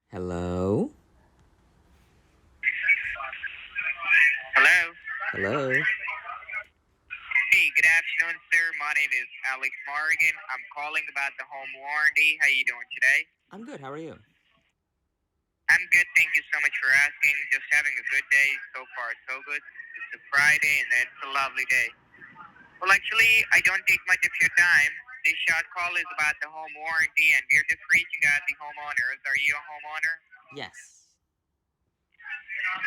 Hello? Hello. Hello? Hey, good afternoon, sir. My name is Alex Morgan. I'm calling about the home warranty. How you doing today? I'm good. How are you? I'm good. Thank you so much for asking. Just having a good day. So far, so good. It's a Friday, and it's a lovely day. Well, actually, I don't take much of your time. This short call is about the home warranty, and we're just reaching out the homeowners. Are you a homeowner? Yes.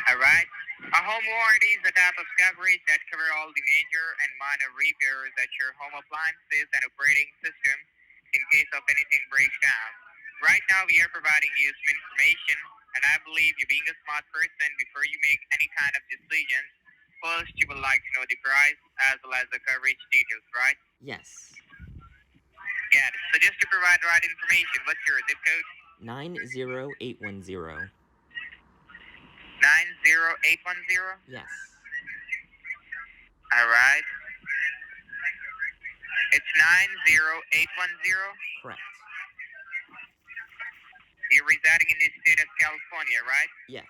All right. A home warranty is a type of coverage that covers all the major and minor repairs at your home appliances and operating system in case of anything breaks down. Right now, we are providing you some information, and I believe you being a smart person, before you make any kind of decisions, first you would like to know the price as well as the coverage details, right? Yes. Yeah. So just to provide the right information, what's your zip code? 90810. 90810. Yes. All right. It's 90810. Correct. You're residing in the state of California, right? Yes.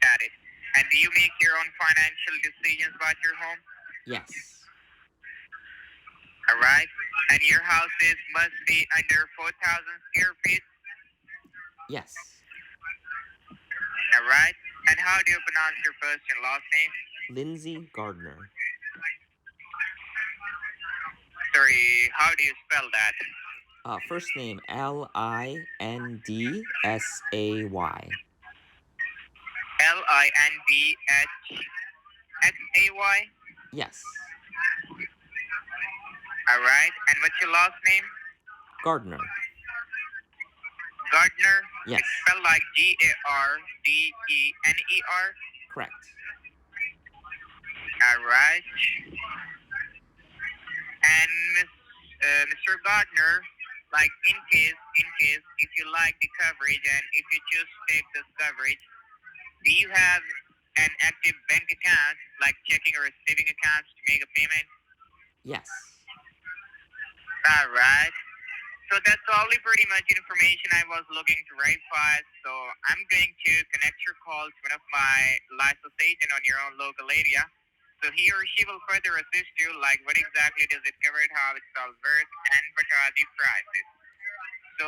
Got it. And do you make your own financial decisions about your home? Yes. All right. And your houses must be under 4,000 square feet? Yes. All right. And how do you pronounce your first and last name? Lindsay Gardner. Sorry, how do you spell that? First name Lindsay. Lindshay? Yes. All right. And what's your last name? Gardner. Gardner? Yes. It's spelled like Gardener? Correct. All right. And Mr. Gardner, like in case, if you like the coverage and if you choose to take this coverage, do you have an active bank account, like checking or saving accounts to make a payment? Yes. All right. So that's only pretty much information I was looking to verify. So I'm going to connect your call to one of my licensed agent on your own local area. So he or she will further assist you, like what exactly does it cover, how it's all worth, and what are the prices. So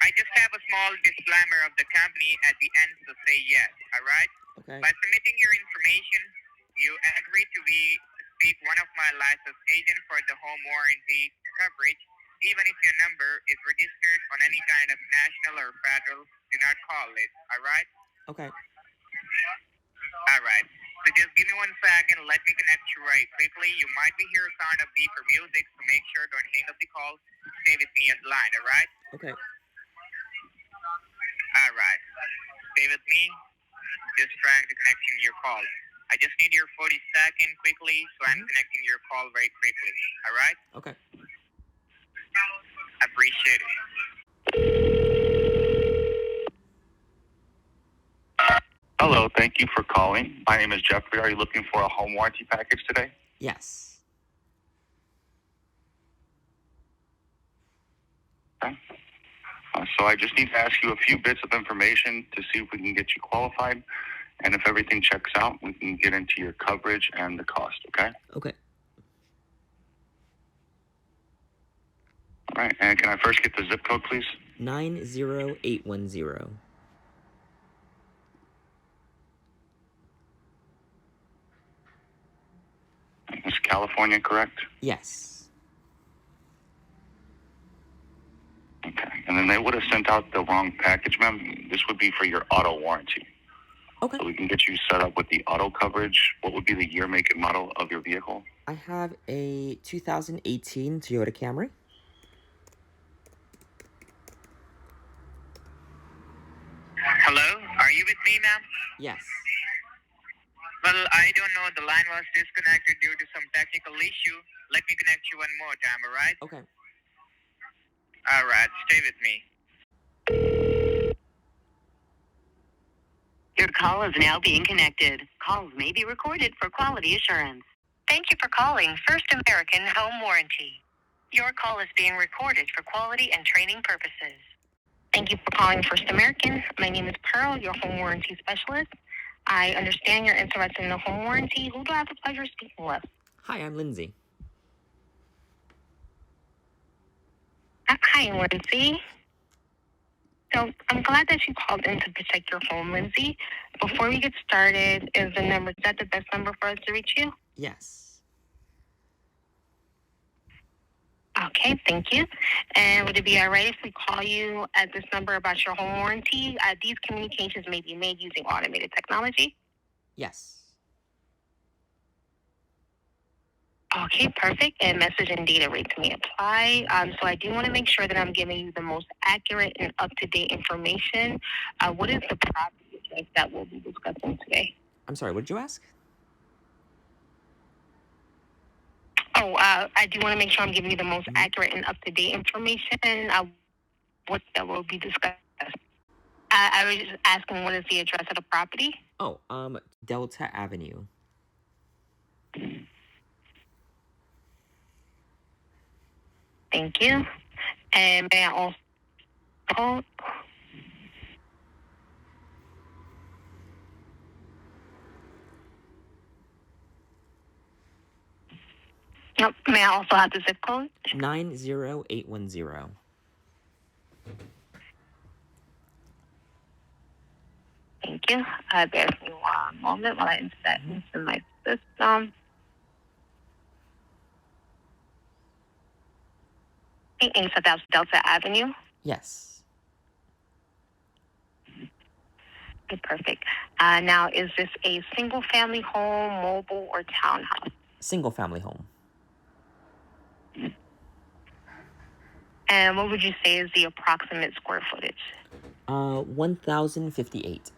I just have a small disclaimer of the company at the end to say yes, all right? Okay. By submitting your information, you agree to speak one of my licensed agents for the home warranty coverage. Even if your number is registered on any kind of national or federal, do not call it, all right? Okay. All right. So just give me 1 second. Let me connect you right quickly. You might be hearing a sound of beep or music, so make sure don't hang up the call. Stay with me on the line, all right? Okay. All right. Stay with me. Just trying to connect in your call. I just need your 40-second quickly, so I'm connecting your call very quickly. All right? Okay. Appreciate it. Hello, thank you for calling. My name is Jeffrey. Are you looking for a home warranty package today? Yes. Okay. So I just need to ask you a few bits of information to see if we can get you qualified. And if everything checks out, we can get into your coverage and the cost, okay? Okay. All right. And can I first get the zip code, please? 90810. It's California, correct? Yes. Okay. And then they would have sent out the wrong package, ma'am. This would be for your auto warranty. Okay. So we can get you set up with the auto coverage. What would be the year, make, and model of your vehicle? I have a 2018 Toyota Camry. Hello? Are you with me, ma'am? Yes. Well, I don't know. The line was disconnected due to some technical issue. Let me connect you one more time, all right? Okay. All right. Stay with me. Your call is now being connected. Calls may be recorded for quality assurance. Thank you for calling First American Home Warranty. Your call is being recorded for quality and training purposes. Thank you for calling First American. My name is Pearl, your home warranty specialist. I understand you're interested in the home warranty. Who do I have the pleasure of speaking with? Hi, I'm Lindsay. Hi, Lindsay. So I'm glad that you called in to protect your home, Lindsay. Before we get started, is that the best number for us to reach you? Yes. Okay, thank you. And would it be all right if we call you at this number about your home warranty? These communications may be made using automated technology. Yes. Okay, perfect. And message and data rates may apply. So I do want to make sure that I'm giving you the most accurate and up-to-date information. What is the property address that we'll be discussing today? I'm sorry, what did you ask? I do want to make sure I'm giving you the most accurate and up-to-date information. What that will be discussed. I was just asking, what is the address of the property? Oh, Delta Avenue. Thank you. And may I also... Yep. May I also have the zip code? 90810. Thank you. Bear with me one moment while I enter that into my system. And so that's Delta Avenue. Yes. Okay, perfect. Now, is this a single-family home, mobile, or townhouse? Single family home. And what would you say is the approximate square footage? 1058.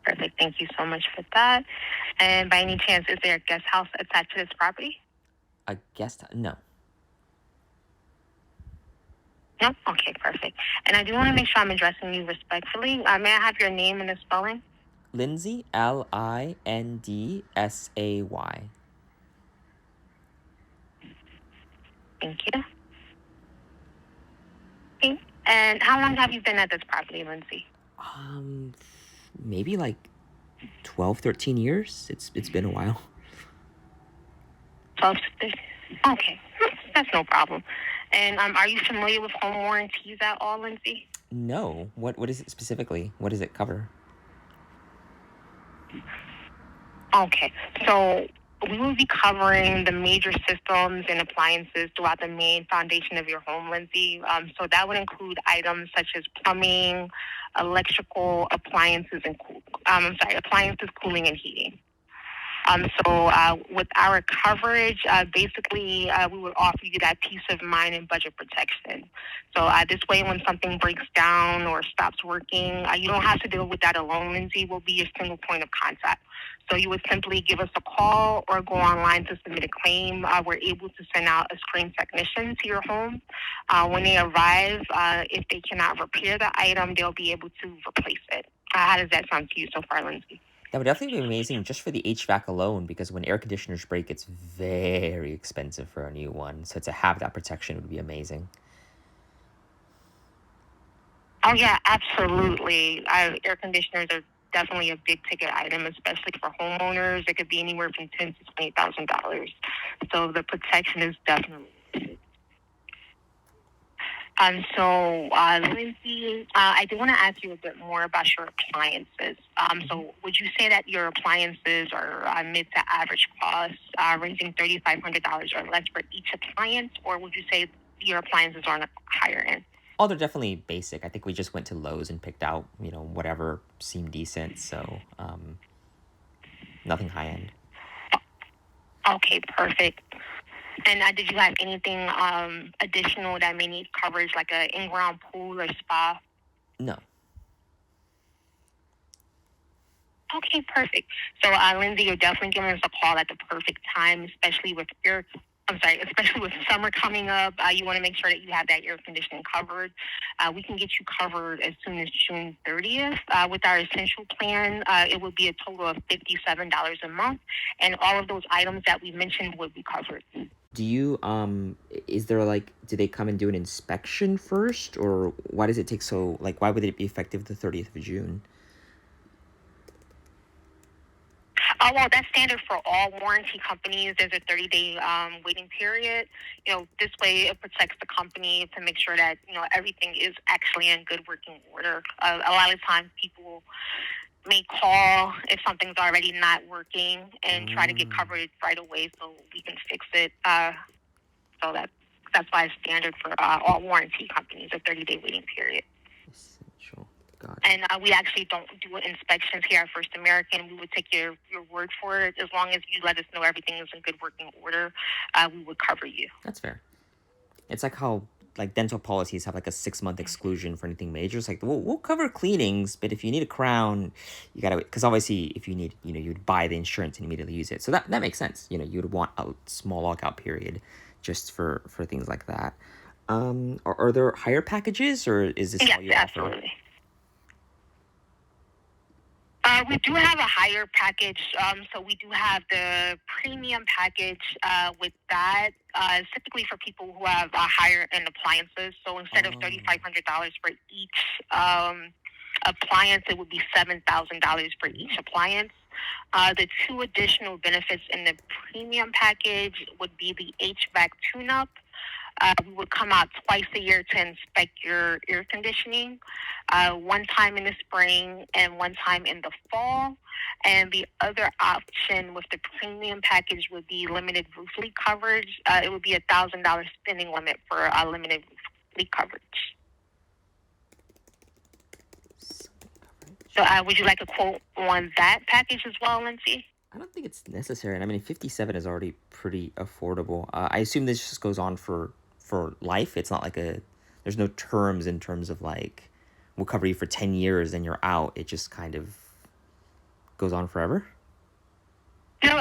Perfect. Thank you so much for that. And by any chance, is there a guest house attached to this property? A guest? No. No? Okay, perfect. And I do want to make sure I'm addressing you respectfully. May I have your name and the spelling? Lindsay, Lindsay. Thank you. Okay. And how long have you been at this property, Lindsay? Maybe like 12, 13 years. It's been a while. 12 to 13. Okay, that's no problem. And are you familiar with home warranties at all, Lindsay? No. What is it specifically? What does it cover? Okay, so we will be covering the major systems and appliances throughout the main foundation of your home, Lindsay. So that would include items such as plumbing, electrical, appliances, appliances, cooling, and heating. With our coverage, basically, we would offer you that peace of mind and budget protection. So this way, when something breaks down or stops working, you don't have to deal with that alone, Lindsay. We'll be your single point of contact. So you would simply give us a call or go online to submit a claim. We're able to send out a screen technician to your home. When they arrive, if they cannot repair the item, they'll be able to replace it. How does that sound to you so far, Lindsay? That would definitely be amazing just for the HVAC alone, because when air conditioners break, it's very expensive for a new one. So to have that protection would be amazing. Oh yeah, absolutely. Air conditioners are definitely a big ticket item, especially for homeowners. It could be anywhere from $10,000 to $20,000. So the protection is definitely. Lindsay, I do want to ask you a bit more about your appliances. So would you say that your appliances are mid to average cost, ranging $3,500 or less for each appliance, or would you say your appliances are on a higher end? Oh, they're definitely basic. I think we just went to Lowe's and picked out, whatever seemed decent. So, nothing high end. Okay, perfect. And did you have anything additional that may need coverage, like an in-ground pool or spa? No. Okay, perfect. So, Lindsay, you're definitely giving us a call at the perfect time, especially with summer coming up. You want to make sure that you have that air conditioning covered. We can get you covered as soon as June 30th. With our essential plan, it would be a total of $57 a month, and all of those items that we mentioned would be covered. Do you is there like do they come and do an inspection first, or why does it take so like why would it be effective the 30th of June? Well, that's standard for all warranty companies. There's a 30-day waiting period. This way it protects the company to make sure that everything is actually in good working order. A lot of times people may call if something's already not working and try to get coverage right away so we can fix it. So that's why it's standard for all warranty companies, a 30-day waiting period. Essential. Got it. And we actually don't do inspections here at First American. We would take your word for it. As long as you let us know everything is in good working order, we would cover you. That's fair. It's like how like dental policies have like a 6-month exclusion for anything major. It's like we'll cover cleanings, but if you need a crown, you gotta because obviously if you need you'd buy the insurance and immediately use it. So that makes sense. You would want a small lockout period just for things like that. Are there higher packages or is this Yes, all you offer? absolutely. We do have a higher package. So we do have the premium package with that. Typically for people who have higher end appliances. So instead of $3,500 for each appliance, it would be $7,000 for each appliance. The two additional benefits in the premium package would be the HVAC tune-up. We would come out twice a year to inspect your air conditioning, one time in the spring and one time in the fall. And the other option with the premium package would be limited roof leak coverage. It would be $1,000 spending limit for limited roof leak coverage. So would you like a quote on that package as well, Lindsay? I don't think it's necessary. And I mean, 57 is already pretty affordable. I assume this just goes on for life. It's not like there's no terms in terms of like, we'll cover you for 10 years and you're out. It just kind of goes on forever. No,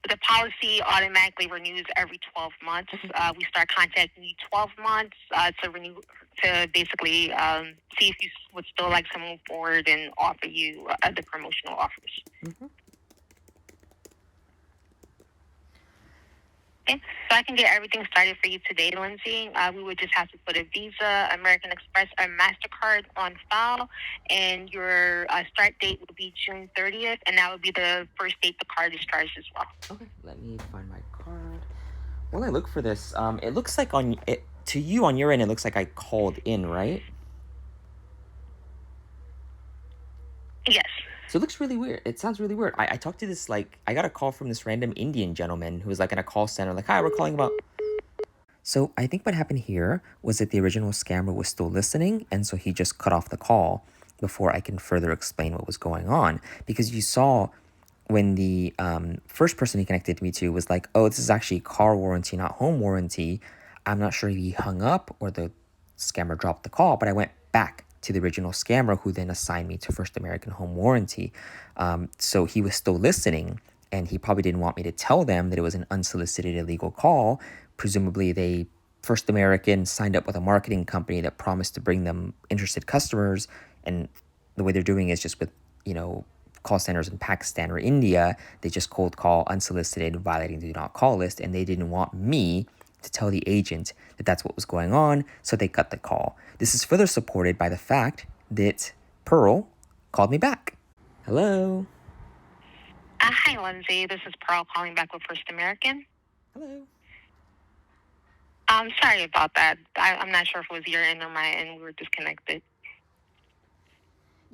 the policy automatically renews every 12 months. We start contacting you 12 months to renew, to basically see if you would still like to move forward and offer you the promotional offers. Mm-hmm. Okay, so I can get everything started for you today, Lindsay. We would just have to put a Visa, American Express, or MasterCard on file, and your start date would be June 30th, and that would be the first date the card is charged as well. Okay, let me find my card. While I look for this, it looks like to you on your end, it looks like I called in, right? Yes. So it looks really weird. It sounds really weird. I talked to this, like, I got a call from this random Indian gentleman who was like in a call center, like, hi, we're calling about. So I think what happened here was that the original scammer was still listening, and so he just cut off the call before I can further explain what was going on. Because you saw when the first person he connected me to was like, oh, this is actually car warranty, not home warranty. I'm not sure if he hung up or the scammer dropped the call, but I went back to the original scammer who then assigned me to First American Home Warranty. So he was still listening, and he probably didn't want me to tell them that it was an unsolicited illegal call. Presumably First American signed up with a marketing company that promised to bring them interested customers, and the way they're doing is just with, call centers in Pakistan or India, they just cold call unsolicited, violating the do not call list, and they didn't want me to tell the agent that that's what was going on, so they cut the call. This is further supported by the fact that Pearl called me back. Hello. Hi, Lindsay. This is Pearl calling back with First American. Hello. I'm sorry about that. I'm not sure if it was your end or my end. We were disconnected.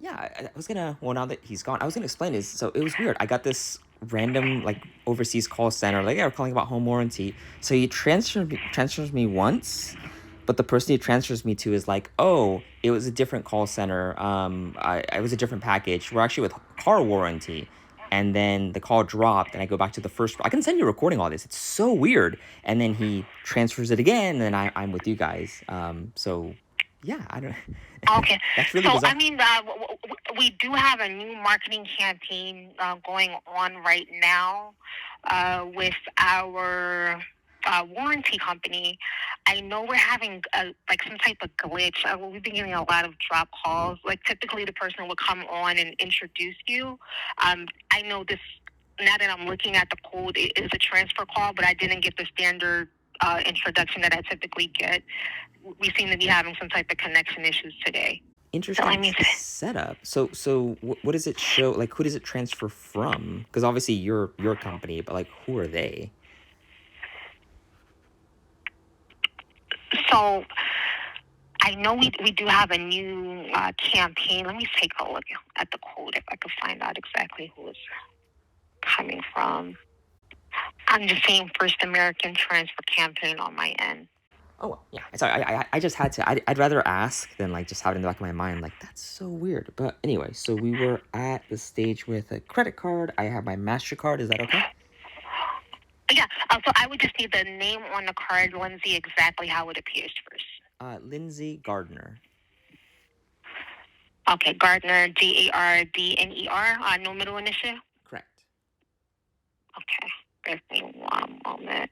Yeah, I was gonna, well, now that he's gone, I was gonna explain this. So it was weird. I got this random, like, overseas call center, like, yeah, we're calling about home warranty. So he transfers me once, but the person he transfers me to is like, oh, it was a different call center. I was a different package. We're actually with car warranty. And then the call dropped, and I go back to the first. I can send you a recording of all this. It's so weird. And then he transfers it again, and I'm with you guys. So yeah, I don't. Okay. That's really so bizarre. I mean, we do have a new marketing campaign going on right now with our warranty company. I know we're having like some type of glitch. We've been getting a lot of drop calls. Like typically, the person would come on and introduce you. I know this now that I'm looking at the code, it is a transfer call, but I didn't get the standard introduction that I typically get. We seem to be having some type of connection issues today. Interesting setup. So what does it show? Like, who does it transfer from? Because obviously you're your company, but like, who are they? So I know we do have a new campaign. Let me take a look at the code if I could find out exactly who it's coming from. I'm just seeing First American Transfer Campaign on my end. Oh, yeah. Sorry, I just had to. I'd rather ask than like just have it in the back of my mind. Like, that's so weird. But anyway, so we were at the stage with a credit card. I have my MasterCard. Is that okay? Yeah. So I would just need the name on the card, Lindsay, exactly how it appears first. Lindsay Gardner. Okay, Gardner, Gardner. No middle initial. Correct. Okay. Give me one moment.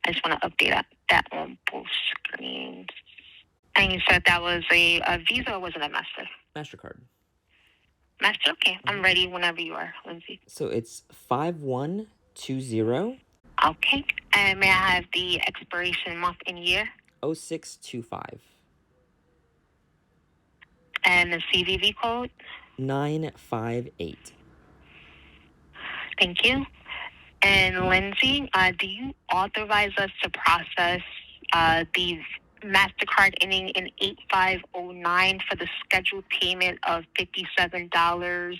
I just want to update that on both screens. And you said that was a Visa or was it a Master? MasterCard. Master, okay. I'm ready whenever you are, Lindsay. So it's 5120. Okay. And may I have the expiration month and year? 0625. And the CVV code? 958. Thank you. And Lindsay, do you authorize us to process the MasterCard ending in 8509 for the scheduled payment of $57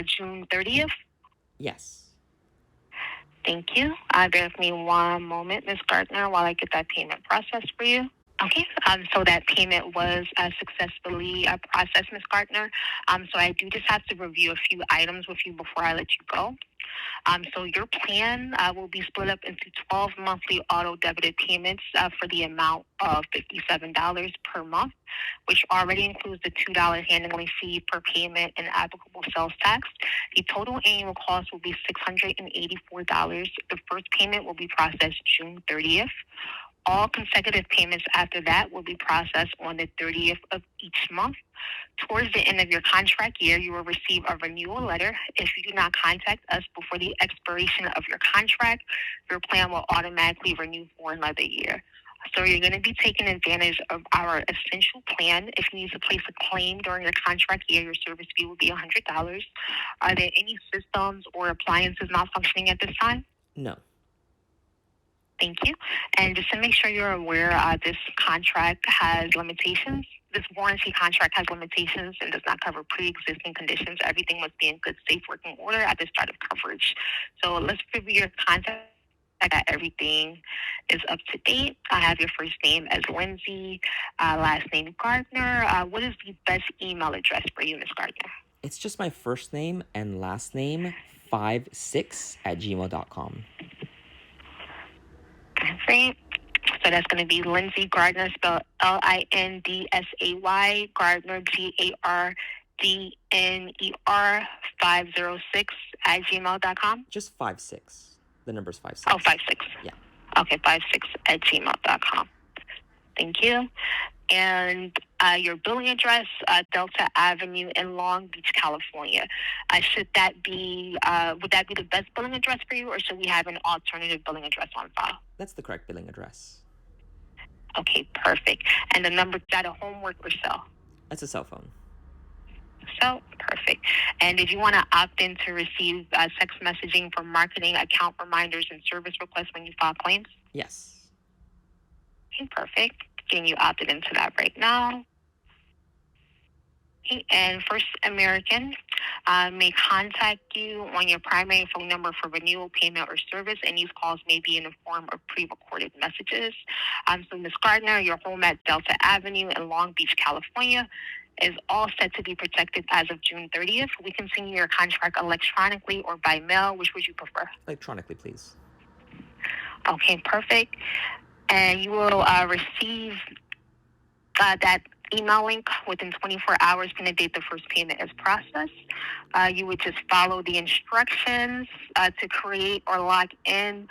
June 30th? Yes. Thank you. Bear with me one moment, Ms. Gardner, while I get that payment processed for you. Okay, so that payment was successfully processed, Ms. Gardner. So I do just have to review a few items with you before I let you go. So your plan will be split up into 12 monthly auto-debited payments for the amount of $57 per month, which already includes the $2 handling fee per payment and applicable sales tax. The total annual cost will be $684. The first payment will be processed June 30th. All consecutive payments after that will be processed on the 30th of each month. Towards the end of your contract year, you will receive a renewal letter. If you do not contact us before the expiration of your contract, your plan will automatically renew for another year. So you're going to be taking advantage of our essential plan. If you need to place a claim during your contract year, your service fee will be $100. Are there any systems or appliances not functioning at this time? No. Thank you. And just to make sure you're aware, this contract has limitations. This warranty contract has limitations and does not cover pre-existing conditions. Everything must be in good, safe working order at the start of coverage. So let's review your contact. I got everything is up to date. I have your first name as Lindsay, last name Gardner. What is the best email address for you, Ms. Gardner? It's just my first name and last name, 56@gmail.com. Great. So that's going to be Lindsay Gardner, spelled Lindsay, Gardner, Gardner, 506 Just 56. The number's 56. Oh, 56. Yeah. Okay, 56@gmail.com. Thank you. And your billing address, Delta Avenue in Long Beach, California. Would that be the best billing address for you, or should we have an alternative billing address on file? That's the correct billing address. Okay, perfect. And the number, is that a home, work, or cell? That's a cell phone. So, perfect. And did you want to opt in to receive text messaging for marketing, account reminders, and service requests when you file claims? Yes. Okay, perfect. Getting you opted into that right now. Okay, and First American may contact you on your primary phone number for renewal, payment, or service, and these calls may be in the form of pre-recorded messages. So, Ms. Gardner, your home at Delta Avenue in Long Beach, California, is all set to be protected as of June 30th. We can send you your contract electronically or by mail. Which would you prefer? Electronically, please. Okay, perfect. And you will receive that email link within 24 hours from the date the first payment is processed. You would just follow the instructions to create or log in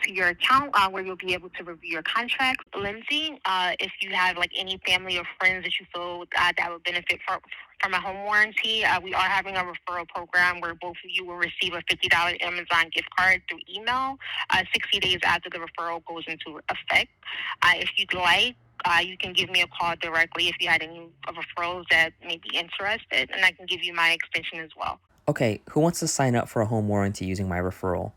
to your account where you'll be able to review your contract. Lindsay, if you have like any family or friends that you feel that would benefit from a home warranty, we are having a referral program where both of you will receive a $50 Amazon gift card through email 60 days after the referral goes into effect. If you'd like, you can give me a call directly if you had any referrals that may be interested, and I can give you my extension as well. Okay, who wants to sign up for a home warranty using my referral?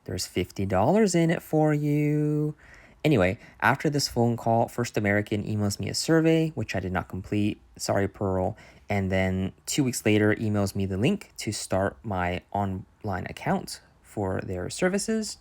There's $50 in it for you. Anyway, after this phone call, First American emails me a survey, which I did not complete. Sorry, Pearl. And then 2 weeks later, emails me the link to start my online account for their services.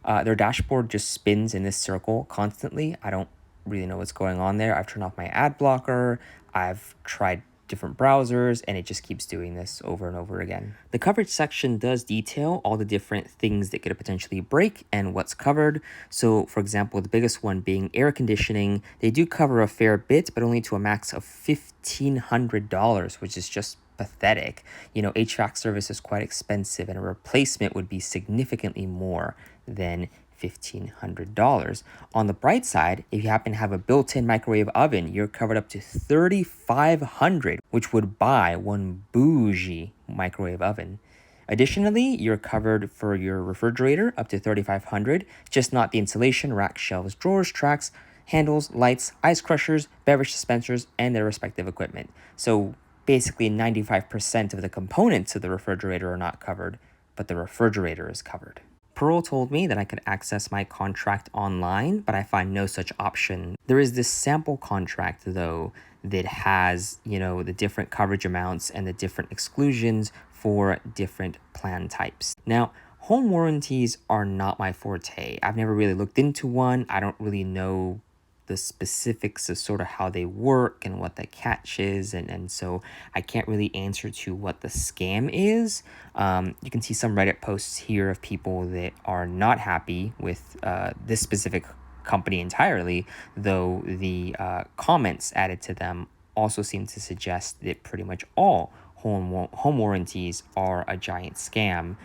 Their dashboard just spins in this circle constantly. I don't really know what's going on there. I've turned off my ad blocker. I've tried different browsers, and it just keeps doing this over and over again. The coverage section does detail all the different things that could potentially break and what's covered. So for example, the biggest one being air conditioning. They do cover a fair bit, but only to a max of $1,500, which is just pathetic. You know, HVAC service is quite expensive, and a replacement would be significantly more than $1,500. On the bright side, if you happen to have a built-in microwave oven, you're covered up to $3,500, which would buy one bougie microwave oven. Additionally, you're covered for your refrigerator up to $3,500, just not the insulation, rack, shelves, drawers, tracks, handles, lights, ice crushers, beverage dispensers, and their respective equipment. So basically 95% of the components of the refrigerator are not covered, but the refrigerator is covered. Pearl told me that I could access my contract online, but I find no such option. There is this sample contract, though, that has, the different coverage amounts and the different exclusions for different plan types. Now, home warranties are not my forte. I've never really looked into one. I don't really know the specifics of sort of how they work and what the catch is, and so I can't really answer to what the scam is. You can see some Reddit posts here of people that are not happy with this specific company entirely, though the comments added to them also seem to suggest that pretty much all home warranties are a giant scam.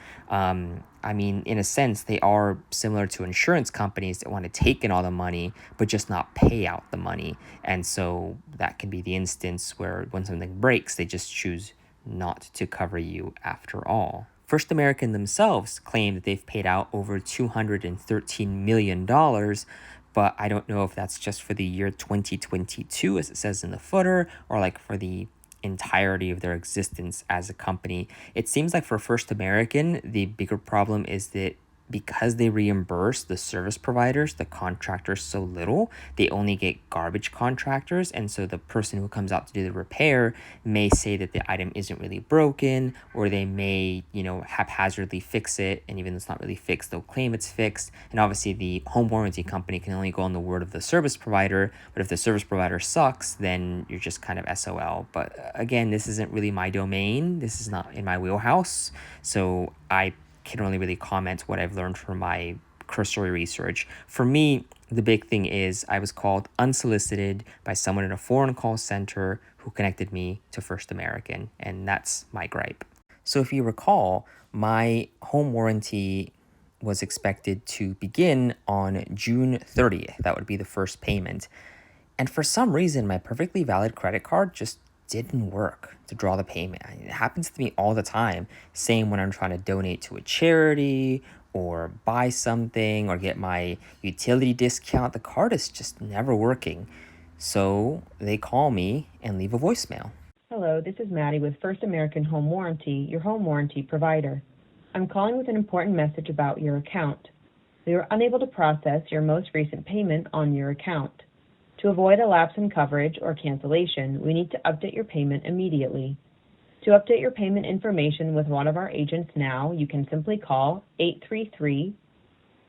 I mean, in a sense, they are similar to insurance companies that want to take in all the money, but just not pay out the money. And so that can be the instance where when something breaks, they just choose not to cover you after all. First American themselves claim that they've paid out over $213 million, but I don't know if that's just for the year 2022, as it says in the footer, or like for the entirety of their existence as a company. It seems like for First American, the bigger problem is that because they reimburse the service providers, the contractors, so little, they only get garbage contractors. And so the person who comes out to do the repair may say that the item isn't really broken, or they may, haphazardly fix it. And even though it's not really fixed, they'll claim it's fixed. And obviously the home warranty company can only go on the word of the service provider. But if the service provider sucks, then you're just kind of SOL. But again, this isn't really my domain. This is not in my wheelhouse. So I can only really comment what I've learned from my cursory research. For me, the big thing is I was called unsolicited by someone in a foreign call center who connected me to First American, and that's my gripe. So if you recall, my home warranty was expected to begin on June 30th. That would be the first payment. And for some reason, my perfectly valid credit card just didn't work to draw the payment. It happens to me all the time. Same when I'm trying to donate to a charity or buy something or get my utility discount. The card is just never working. So they call me and leave a voicemail. Hello, this is Maddie with First American Home Warranty, your home warranty provider. I'm calling with an important message about your account. We were unable to process your most recent payment on your account. To avoid a lapse in coverage or cancellation, we need to update your payment immediately. To update your payment information with one of our agents now, you can simply call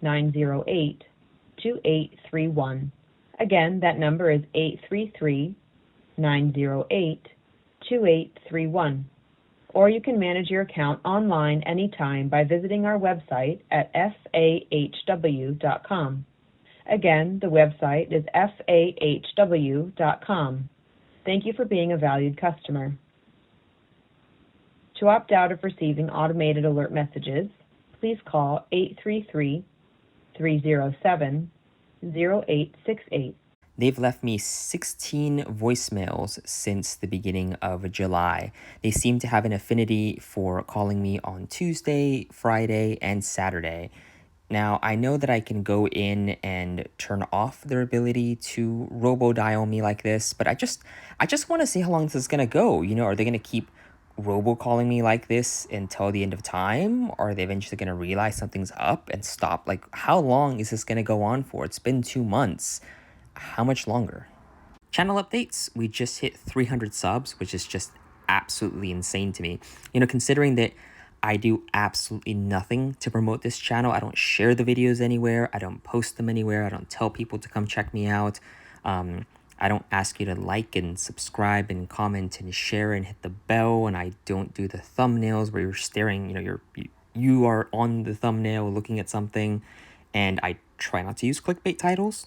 833-908-2831. Again, that number is 833-908-2831. Or you can manage your account online anytime by visiting our website at fahw.com. Again, the website is fahw.com. Thank you for being a valued customer. To opt out of receiving automated alert messages, please call 833-307-0868. They've left me 16 voicemails since the beginning of July. They seem to have an affinity for calling me on Tuesday, Friday, and Saturday. Now, I know that I can go in and turn off their ability to robo-dial me like this, but I just want to see how long this is going to go. Are they going to keep robocalling me like this until the end of time? Or are they eventually going to realize something's up and stop? Like, how long is this going to go on for? It's been 2 months. How much longer? Channel updates, we just hit 300 subs, which is just absolutely insane to me. Considering that I do absolutely nothing to promote this channel. I don't share the videos anywhere. I don't post them anywhere. I don't tell people to come check me out. I don't ask you to like and subscribe and comment and share and hit the bell. And I don't do the thumbnails where you're staring, you are on the thumbnail looking at something. And I try not to use clickbait titles.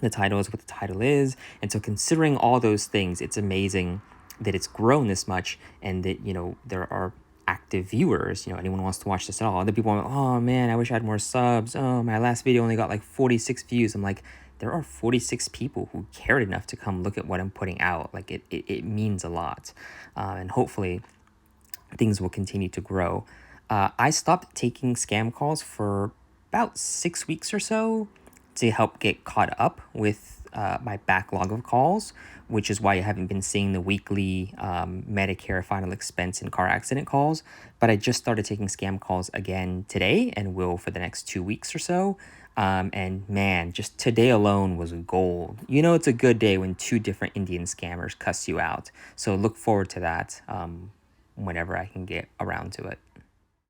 The title is what the title is. And so considering all those things, it's amazing that it's grown this much and that, there are active viewers. Anyone wants to watch this at all. Other people are like, oh man, I wish I had more subs. Oh, my last video only got like 46 views. I'm like, there are 46 people who cared enough to come look at what I'm putting out. Like it means a lot. And hopefully things will continue to grow. I stopped taking scam calls for about 6 weeks or so to help get caught up with my backlog of calls, which is why you haven't been seeing the weekly Medicare final expense and car accident calls. But I just started taking scam calls again today and will for the next 2 weeks or so. And man, just today alone was gold. It's a good day when 2 different Indian scammers cuss you out. So look forward to that whenever I can get around to it.